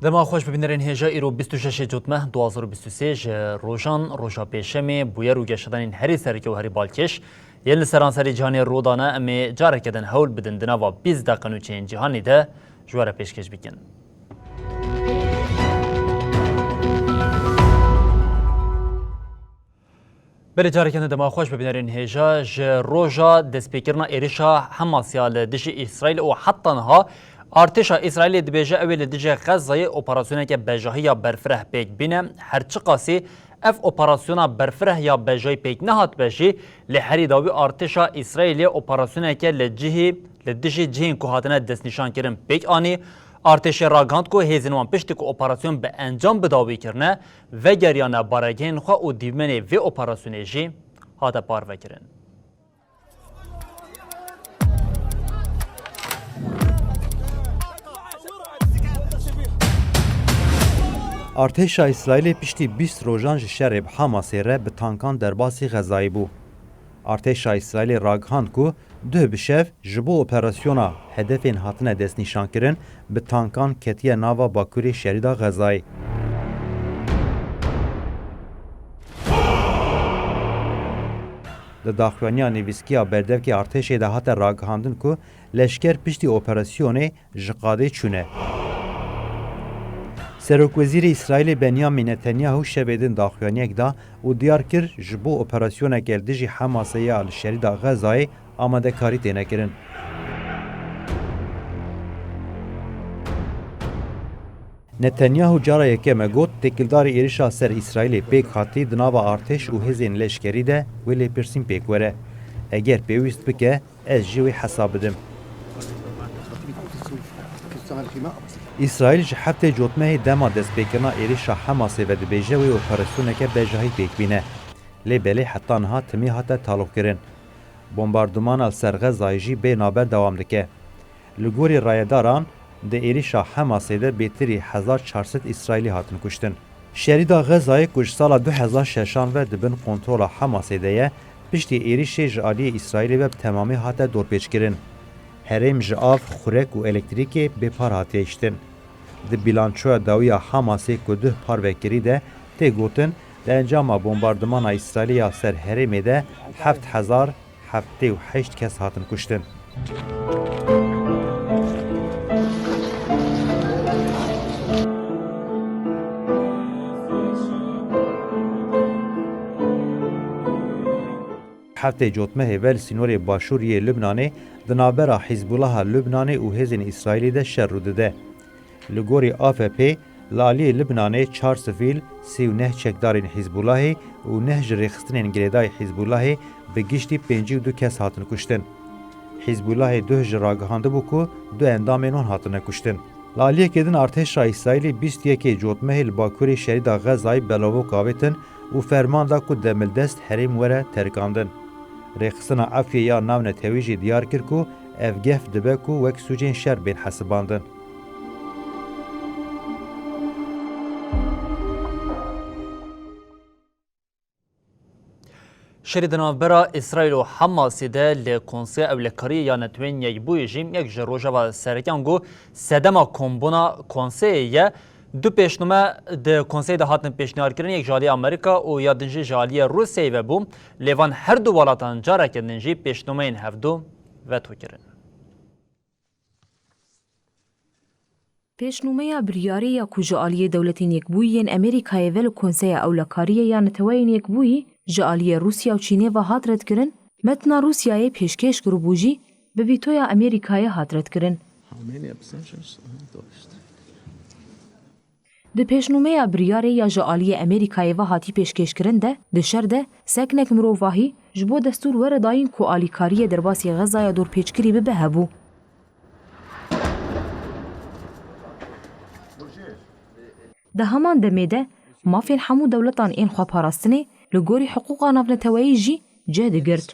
دما خوش ببینرین هجا ایرو 26 جوتمه 2023 روشان روشا پیشمی بویر رو گشتن هری سرکی و هری بالکش یل سرانسری جهانی رودانه امی جاره کدن هول بدن دنا و 20 دقیقه نو چین جهانی ده جواره پیشکش بکن. بله جاره کنه دما خوش ببینرین هجا روژا دسپیکرنا ایریشا حماسیال دش اسرائیل و حتی نها ارتش اسرائیل دبیجه اویل دیجه غزه اپراسیونه که بجاهی یا برفره پیک بینه هرچی قاسی اف اپراسیونا برفره یا بجاهی پیک نهات بشی لحری داوی ارتش اسرائیل اپراسیونه که لدیجه جهین که هاتنه دست نشان کرن پیک آنی ارتش راگاند که هیزنوان پشتی که اپراسیون به انجام بداوی کرنه و گریانه بارگین خواه و دیومنی و اپراسیونه جی هاته پار وکرن. ارتش اسرائیل پشتی 20 روزان شرب حماسی را به تانکان در باسی غزایی بو. ارتش اسرائیل راگهاند کو دو بشف جبو اپراسیونا هدفین هاتنه دست نشان کرن به تانکان کتیه ناوا باکوری شریدا غزایی. د داخوانیا نویسکیا بردف که ارتش دهات راگهاندن کو لشکر پشتی اپراسیونه جقاده چونه. سروک وزیر اسرائیل بنیامین نتانیاهو شبیدن داخوانیک دا و دیار کر جبو اپراسیون گلدجی حماسه آل شریدا غزای آماده کاری تینه کرن. نتانیاهو جارا یکم گوت تکلدار ایرشا سر اسرائیل پیک خاطی دناوا ارتش و هزین لشکری ده ولی پرسین پیک وره. اگر پیوست بکه از جوی حساب بدم. اسرائیل جحبت جوتمه دما دست بیکنا ایریشا حماسه و دبیجه و اپراسیونه که بجاهی پیک بینه. لی بلی حتی نها تمی حتی تالوک کرن. بمباردمان سر غزای جی به نابر دوام دکه. لگوری رایداران ده ایریشا حماسه ده بیتری 1400 اسرائیلی هاتن کشتن. شریدا غزای کش سال 2006 و دبن کنترول حماسه ده پشتی ایریش جالی اسرائیلی و تمامی حتی دورپیچ کرن. هرم جاف خورک و الکتریکی به پار هاتیشتن. د بیلانچو داویا حماسی که ده پار وکری ده تی گوتن ده انجام بمباردمان اسرائیلیا سر هرمی ده 7078 کس هاتن کشتن. هفته جوتمه هول سینور باشوری لبنانی دنابرا حزب الله لبنانی و هزین اسرائیلی ده شر رو ده. لگوری AFP لالی لبنانی 4 سفیل 39 چکدارین حزب الله و 9 جریخستنین گریدای حزب الله به گشتی 52 کس هاتن کشتن. حزب الله 2 جراگهانده بو که 2 اندامینون هاتن کشتن. لالی کدن ارتش اسرائیلی 21 جوتمه باکوری شریدا غزای بلاو کاویتن و فرمان دا که دمل دست حریم وره ترکاندن. رخصنا عفیه یا ناون تویجی دیار کر کو افگف دبه کو وک سوجین شر بین حسباندن. شریدنا برا اسرائیل و حماس ده لکنسه او لکاری یا نتوین یک بوی جیم یک جروجه و سرکانگو سدما کمبونا کنسه یه دو پیشنامه ده کنسه ده هاتن پیشنهاد کردن یک جالی آمریکا و یا دنجی جالی روسیه و بوم لیوان هر دو ولاتان جاره کردنجی پیشنامه این هفدو و تو کردن. پیشنامه بریاری یا کجالی دولتین یک بویین امریکای ول کنسه اولکاری یا نتوین یک بوی جالی روسیا و چینه و هات رد کردن متن روسیای پیشکش کرو بوجی به ویتویا امریکای هات رد کردن. د پیشنامه بریاری یا جالی امریکای و هاتی پیشکش کرنده د شرده سکنک مروواهی جبو دستور ور داین کو آلیکاری درباسی غزا یا دور پیچکری به بهبو. ده همان دمیده مافین هەموو دەوڵەتان ئێن خواپاراستنێ لە گۆری حقوقا ناونەتەوەیی ژی جێ دەگرت.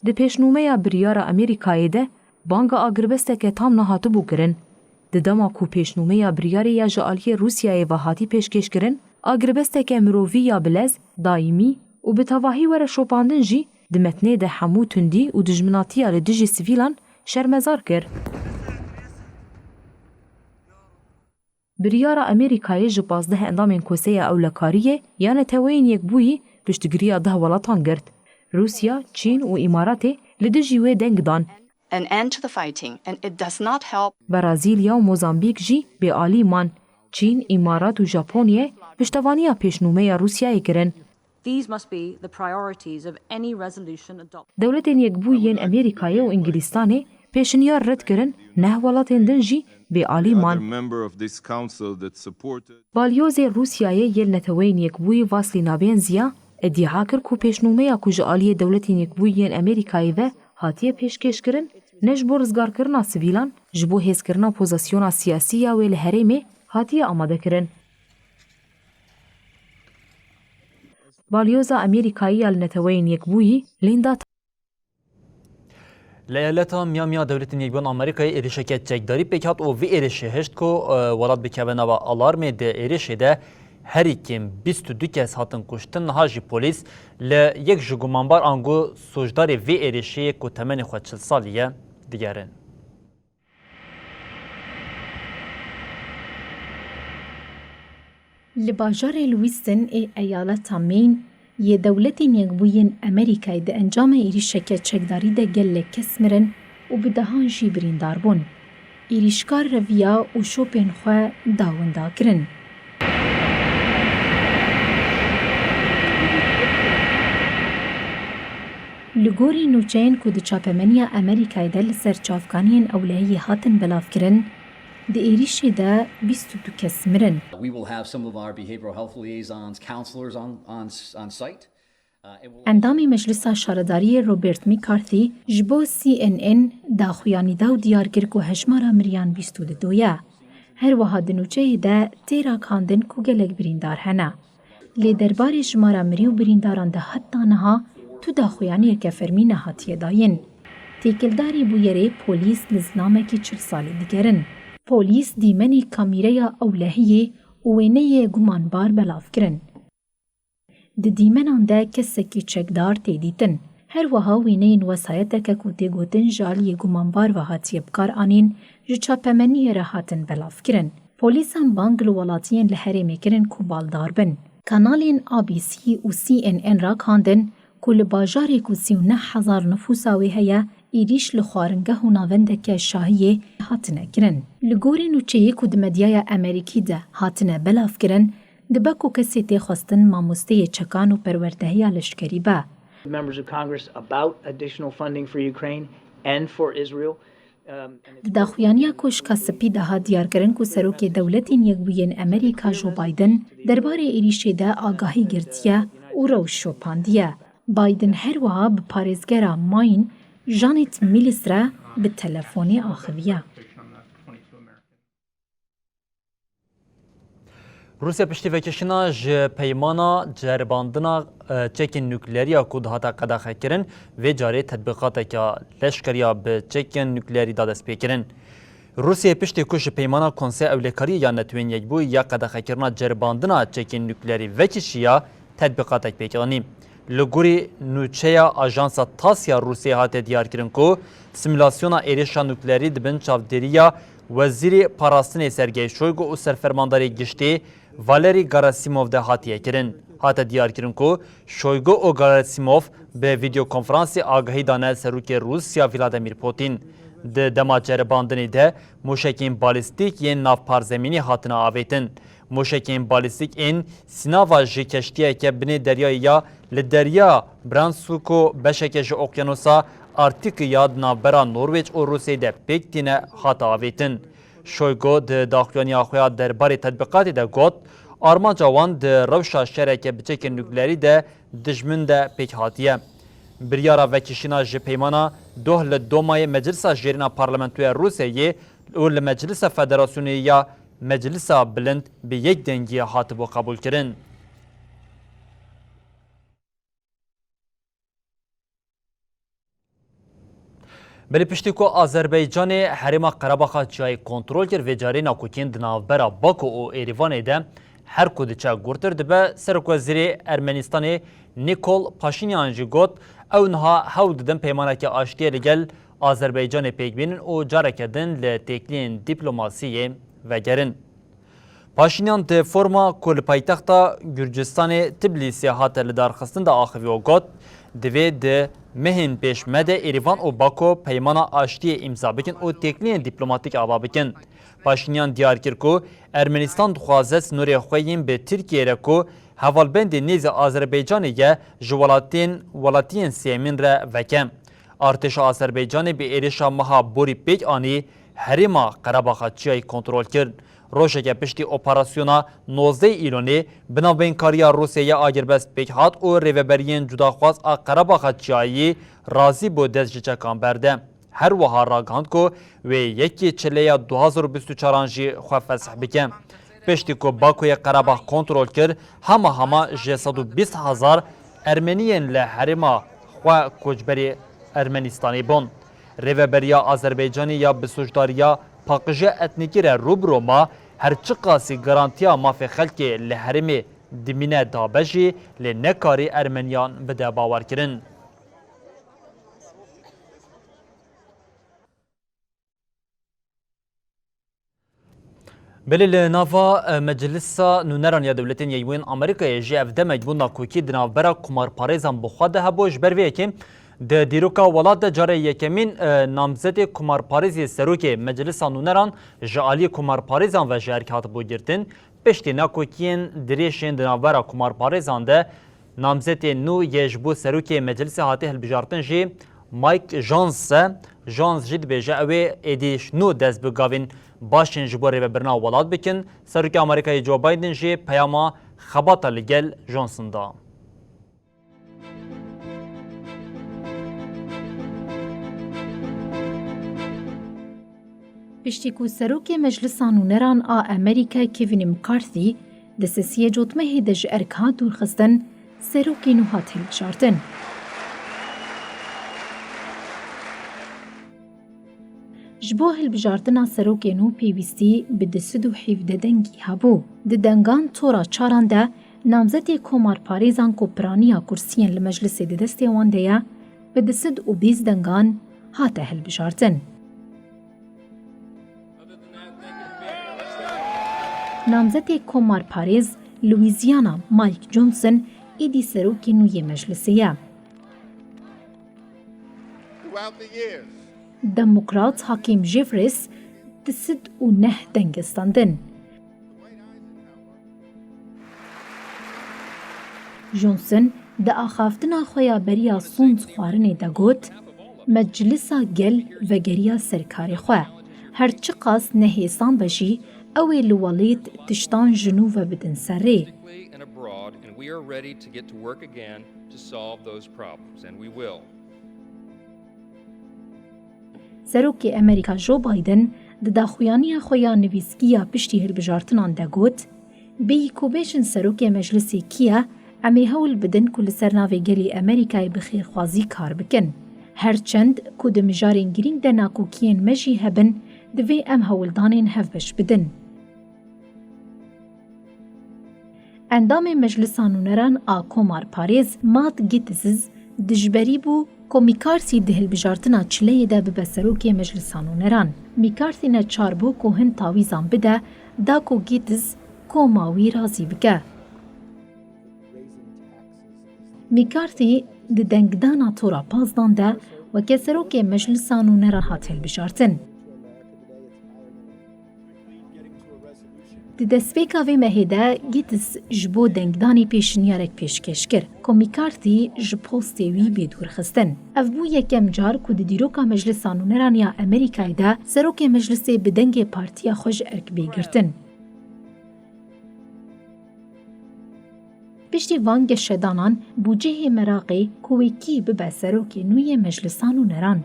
Di pêşnûmeya biryara Amerîkayê de banga agiribesteke tam nehatibû kirin. Di dema ku pêşnûmeya biryarê ya ji aliyê Rûsyayê ve hatî pêşkêşkirin, agiribesteke mirovî ya bilez, daîmî û bi tevahî were şopandin jî di metnê de hemû tundî û dijminatiya li dijî sivîlan şermezar kir. Biryara Amerîkayê ji 15 endamên Koseya Ewlekariyê ya neteweyên yekbûyî piştgiriya 10 welatan girt. Rusya, Çîn û Îmaratê li dijî wê deng dan. An end to the fighting, and it does not help. Brazîlya û Mozambîk jî bêalî man. Çîn, Îmarat û Japonyê piştevaniya pêşnûmeya Rûsyayê kirin. These must be the priorities of any resolution adopted. Dewletên yekbûyên Amerîkayê û Ingilistanê pêşniyar red kirin, neh welatên din jî bêalî man. Balyozê Rûsyayê yê neteweyên yekbûyî Vasilî Nabênziya iddia kir ku pêşnûmeya ku ji aliyê dewletên yekbûyên Amerîkayê ve hatiye pêşkêşkirin, ne ji bo rizgarkirina sivîlan, ji bo hêzkirina pozisyona siyasî ya wê li herêmê hatiye amadekirin. Balyoza Amerîkayî ya li neteweyên yekbûyî lênda Li eyaleta Miamiya Dewletên Yekbûn Amerîkayê êrişeke çekdarî pêk hat û vî êrişê hişt ku welat bikeve nava alarmê di êrişê de herîkêm 22 kes hatin kuştin niha jî polîs li yek ji gumanbar angu sojdarê vê êrişiyê ku temenê xwe 40 salî ye digerin. Li bajarê Lewiston ê eyaleta Maine yê dewletên yekbûyên Amerîkayê di encama êrişeke çekdarî de gelek kes mirin û bi dehan jî birîndar bûn. Êrişkar reviya û şopên xwe dawinda kirin. Li gorî nûçeyên ku di çapemeniya Amerîkayê de li ser çavkaniyên ewlehiyê hatin belavkirin, di êrişê de 22 kes mirin. We will have some of our behavioral health liaisons, counselors on site. Endamê Meclisa Şaredariyê Robert McCarthy ji bo CNN daxuyanîda û diyar kir ku hejmara miriyan 22 ye. Her wiha di nûçeyê de tê rakandin ku gelek birîndar hene. Lê derbarê jimara mirî û birîndaran de heta niha tu daxuyaniyeke fermî nehatiye dayin. Têkildarî bû yerê polîs li zilamekî 40 salî digerin. Polîs dîmenê kamîreya ewlehiyê û wêneyê gumanbar belav kirin. Di dîmenan de kesekî çekdar tê dîtin. Her wiha wêneyên wesayeteke ku tê gotin ji aliyê gumanbar ve hatiye bikar anîn ji çapemeniyê re hatin belav kirin. Polîsan bang li welatiyên li herêmê kirin ku baldar bin. Kanalên ABC û CNN rakandin ku li bajarê ku 39,000 nüfusa wê heye êrîş li xwaringeh û navendeke şahiyê hatine kirin. Li gorî nûçeyê ku di medyaya Amerîkî de hatine belav kirin, dibe ku kesê tê xwestin mamosteyê çekan û perwerdehiya leşkerî be. Members of Congress about additional funding for Ukraine and for Israel. Di daxuyaniya koşka spî de hat diyarkirin ku serokê dewletên yekbûyên Amerîka Joe Biden derbarê êrişê de agahî girtiye û rewş şopandiye. Biden her wiha bi parêzgera Maine Janet Mills re bi telefonê axiviye. Rusya piştîvekişina ji peymana ceribandina çekên nukleeriya ku dihata qedexekirin vê carê tetbîqateka leşkeriya bi çekên nukleerî da dest pêkirin. Rusya piştî ku ji peymana Konseya Ewlekariyê ya Netewên Yekbûyî ya qedexekirina ceribandina çekên nukleerî vekişiya tetbîqatek pêkiranî. Li gorî nûçeya Ajansa Tasya Rusyayê hate diyarkirin ku simülasyona êrişa nukleerî dibin çavdêriya Wezîrê Parastinê Sergey Shoigu û serfermandarê giştî Valeri Gerasimov de hatiye kirin. Hate diyarkirin ku Shoigu û Gerasimov bi videokonferansê agahî dane serokê Rusya Vladimir Putin. Di dema ceribandinê de mûşekên balîstîk yên navparzemînî hatine avêtin. Mûşekên balîstîk ên sînava ji keştiyeke binê deryayê ya li derya Brensuk û beşeke ji okyanusa Arktik ya navbera Norwêc û Rusyayê de pêk tîne hata avêtin. Shoigu di daxuyaniya xwe ya derbarê tetbîqatê de got armanca wan di rewşa şereke bi çekên nukleerî de dijmin de pêk hatiye. Biryara vekişîna ji peymana doh li Domayê Meclisa Jêrîna Parlamentoya Rusyayê û li Meclisa Federasyonê ya مجلسا بلند به یک دنگی هاتبو قبول کرن. بلی پشتی که آذربایجان حریم قره‌باخ جای کنترل کرد و جاری ناکوکین دناوبرا باکو و ایروان ده هر کد چه گورتر دبه سرک وزیر ارمنستان نیکول پاشینیان جی گوت او نها هاو ددن پیمانه که آشتی لگل آذربایجان پیگبینن و جاره کردن لتکلین دیپلوماسی و گرن. پاشینیان ده فرما کل پایتختا گرجستان تبلیسی هات لدارخستن ده آخوی و گوت دوی ده مهم پیش مده ایروان و باکو پیمانا آشتی امضا بکن و تکلین دیپلوماتیک آوا بکن. پاشینیان دیار کرد که ارمنستان دخوازه سنوری خوییم به ترکیه را که حوالبند نیز آذربایجانی که ولاتین سیمین را وکم. ارتش آذربایجان به ایرشا مها بوری پیک آنی حریما قره‌باخ چیای کنترل کرد. روشه که پشتی اپراسیونا 19 ایلونی بنابین کاریا روسیه آگربست پیک هات و ریوبرین جداخواست قره‌باخ چیایی رازی بو دست چکان برده. هر وها راگاند که و یکی چلیه 2024 جی خواه فسح بکن. پشتی که باکوی قره‌باخ کنترل کرد همه 620,000 ارمنیین لحرما خواه کجبری ارمنستانی بون. ریوبریا آذربایجانی یا بسوشداریا پاقجه اتنیکی را روبرو ما هرچی قاسی گرانتیا مافی خلکی لحرمی دمینه دابجی لنکاری ارمنیان بده باور کرن. بلی نافا مجلسا نونران یا دولتین یوین امریکا جی اف ده مجبور ناکوکی دنابرا کمار پاریزان بخواد هبوش برویه که ده دیروکا ولاد جاره یکمین نامزد کمار پاریزی سروکی مجلسا نونران جعالی کمار پاریزان و جهرک هات بو گرتن پشتی ناکوکین دریشین دنابرا کمار پاریزان ده نامزد نو یجبو سروکی مجلس هاته هلبجارتن جی مایک جانز جد بیجه اوی ایدیش نو دست بگاوین باشین جبوری و برنا ولاد بکن سروکی امریکای جو بایدن جی پیاما خباتا لگل جانسون دا. پشتی کو سروک مجلس نونران آ امریکا کیوین مکارثی دسیسیه جوتمه دج ارکها دور خستن سروکی نو هات هلبجارتن. جبو هلبجارتنا سروکی نو پیوستی به دسدو حیفده دنگی هبو. ده دنگان تورا چاران ده نامزدی کمار پاریزان کوپرانیا کرسیین لمجلس ده دستی وانده یا به دسد و بیز دنگان هات هلبجارتن. نامزد کمار پاریز لویزیانا مایک جونسون ایدی سروکی نوی مجلسیه. دموکرات حاکم جیفریس دسد و نه دنگستاندن. جونسون ده آخافتنا خویا بریا سونز خوارنه ده گوت مجلسا گل و گریا سرکاری خواه. هرچی قاس نهیسان بشی اوی لوالید تشتان جنوب بدن سره. سروکی امریکا جو بایدن ده داخویانی خویا نویسکیا پشتی هلبجارتنان ده گوت بی کوبیشن سروکی مجلسی کیا امی هول بدن کل سرناوی گلی امریکای بخیر خوازی کار بکن. هرچند کود مجارین گرینگ ده ناکوکین مجی هبن دوی ام هولدانین هفبش بدن. اندام مجلسان نونران آ کمار پاریز مات گیتزز دجبری بو کو میکارسی ده هلبجارتنا چلیه ده ببسروکی مجلسان نونران. میکارسی نه چاربو کو هن تاویزان بده دا کو گیتز کو ماوی رازی بکه. میکارسی ده دنگدانا تورا پازدان ده و کسروکی مجلسان نونران هات هلبجارتن. د دسپیکا وی مهده گیتس جبو دنگدانی پیشنیارک پیشکش کر که میکارتی جپوستی وی بیدور خستن. اف بو یکم جار که د دیروکا مجلس نونرانیا امریکای ده سروک مجلس بدنگ پارتیا خوش ارک بیگرتن. پشتی وانگ شدانان بوجه مراقی کویکی ببه سروک نوی مجلس نونران.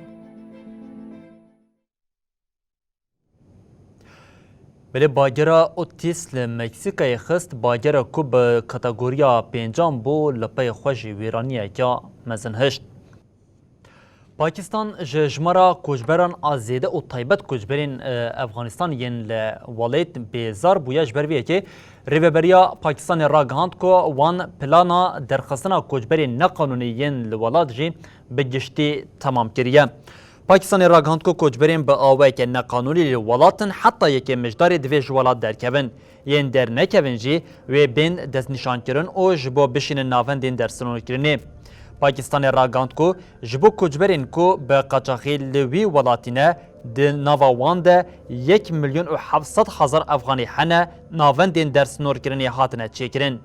بله باگرا اوتیس لمکسیکای خست باگرا کو به کاتگوریا پنجم بو لپای خوشی ویرانیه که مزن هشت. پاکستان جمرا کوچبران آزیده و تایبت کوچبرین افغانستان ین لوالید بیزار بویش برویه که ریوبریا پاکستان را گهاند کو وان پلانا درخواستنا کوچبرین نقانونی ین لوالاد جی بگشتی تمام کریه. پاکستان را گهاند کو کوچبرین به آوه که نقانونی لوالاتن حتی یکی مجدار دویج ولاد درکبن ین در نکبن جی و بین دست نشان کرن او جبو بشین ناوندین در سنون کرنه. پاکستان را گاند کو جبو کوچبرین کو به قاچاقی لوی ولاتینه د ناوان ده 1,700,000 افغانی حنه ناوندین در سنور کرنی هاتنه چیکرین.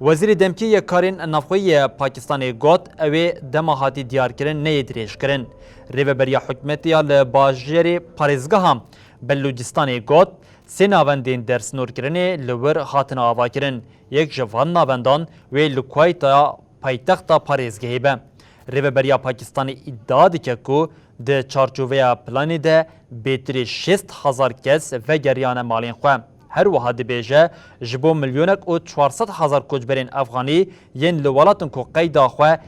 وزیر دمکی کارین نافخوی پاکستانی گوت اوی دماهاتی دیار کرن نیدریش کرن. ریوبریا حکمتی لباجری پاریزگاه هم بلوچستانی گوت سه ناوندین در سنور کرنی لور هاتنه آوا کرن. یک جوان ناوندان و لکویتا پایتخت پاریزگاهی به ریوبریا پاکستانی ادعا دکه کو د چارچوبه پلانی ده بیتری 6,000 کس و گریان مالین خواه. هر وحد بیجه جبو ملیونک و 400,000 کوچبرین افغانی ین لولاتن کو قیدا خواه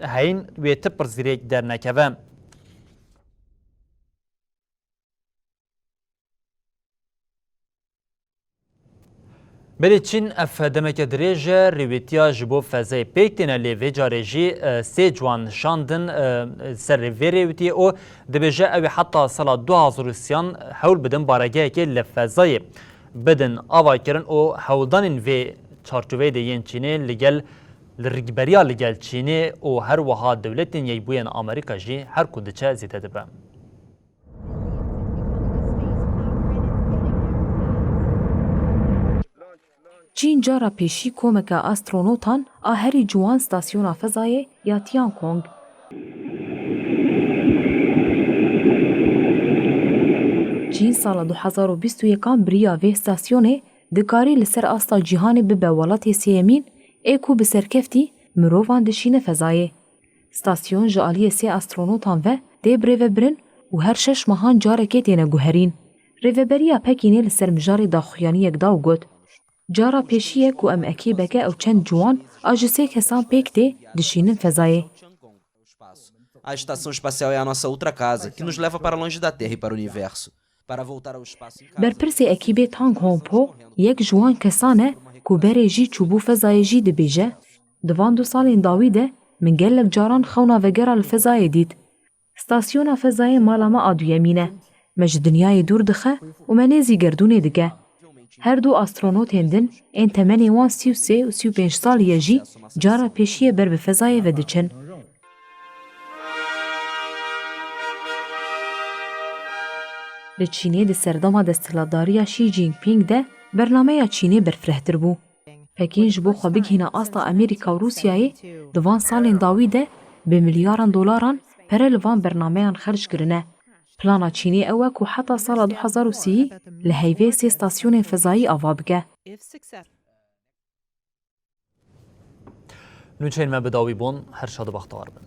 هین و تپر زیریک در نکوه. بله چین اف دمک دریجه رویتیا جبو فضای پیکتینه لیوی جارجی سی جوان شاندن سر رویتی او دبیجه اوی حتی سال 2030 حول بدن بارگه که لفضای بدن آوای کرن او حولدان وی چارچوبه دیین چینه لگل لرگبریا لگل چینه او هر وها دولتین ییبوین آمریکا جی هر کدچه زیده دبه. چین جارا پیشی کومک استرونوتان آهری جوان ستاسیون فضای یا تیان کونگ. چین سال 2021 بریا وی ستاسیونه دکاری لسر آستا جیهانی به بولات سیمین ایکو بسرکفتی مروفان دشین فضای. ستاسیون جالی سی استرونوتان و دی بریو برن و هر 6 ماهان جارکه تینه گوهرین. ریوبریا پکینه لسر مجاری داخویانی یک داو گود. جارا پیشیه کو ام اکیبکه او چند جوان آجسه کسان پیکته دشینن فضای. A estação espacial é a nossa outra casa, que nos leva para longe da Terra e para o universo. Para voltar ao espaço em casa... برپرسی اکیبه تانگ هومپو یک جوان کسانه کو بره جی چوبو فضای جی دبیجه. دوان 2 سالین داویده من گلک جاران خونا وگرا الفضای دید. ستاسیون فضای مالاما آدویمینه. مج دنیای دور دخه و منیزی گردونه دگه. هر دو استرونوت هندن این تمنی وان 33 و 35 سالیه جی جارا پیشیه بر به فضای و دچن. لچینه ده سردما دستلاداریا شی جینگ پینگ ده برنامه چینه برفرهتر بو. پکین جبو خوابیگ هینا آستا امریکا و روسیای دوان سالین داوی ده به $1,000,000,000 پر لوان برنامه خرج کرنه. پلانا چینی اوه کو حتی سال 2030 لحیوه 3 ستاسیون فضایی آوا بگه. نوچین ما بداوی بون هر شاد بختار بن.